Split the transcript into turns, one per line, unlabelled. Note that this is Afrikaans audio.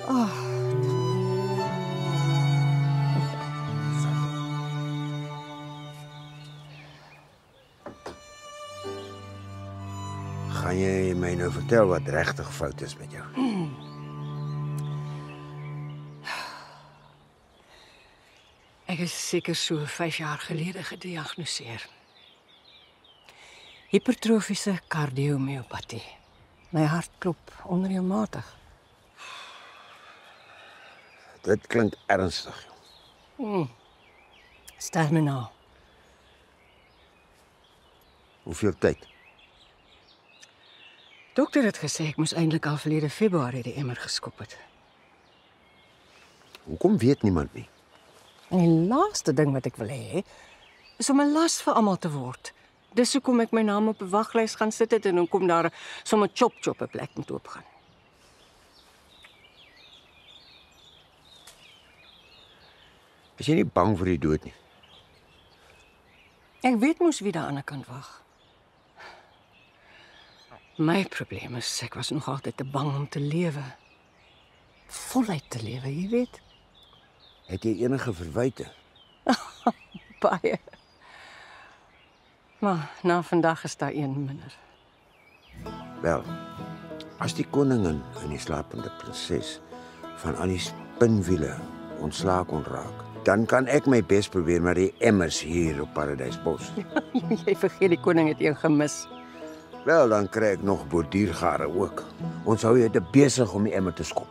Gaan jy my nou vertel wat regtig fout is met jou?
Ek is seker so 5 jaar gelede gediagnoseer. Hipertrofiese kardiomyopatie. My hart klop onreëlmatig.
Dit klink ernstig.
Terminaal.
Hoeveel tyd?
Dokter het gesê ek moes eintlik al verlede Februarie die emmer geskop het.
Hoekom weet niemand nie?
En die laaste ding wat ek wil hê, is om 'n las vir almal te word. Dis hoekom ek my naam op 'n waglys gaan sit het en dan kom daar sommer chop 'n plek moet oopgaan.
Is jy nie bang vir die dood nie?
Ek weet mos wie daar aan die kant wag. My probleem is, ek was nog altyd te bang om te lewe. Voluit te lewe, jy weet.
Het jy enige verwyte?
Baie. Maar na vandag is daar een minder.
Wel, as die koningin en die slapende prinses van al die spinwiele ontslae kon raak, dan kan ek my bes probeer met die emmers hier op Paradysbos.
Jy vergeet die koning het een gemis.
Wel, dan kry ek nog borduurgare ook. Ons hou jy te besig om die emmer te skop.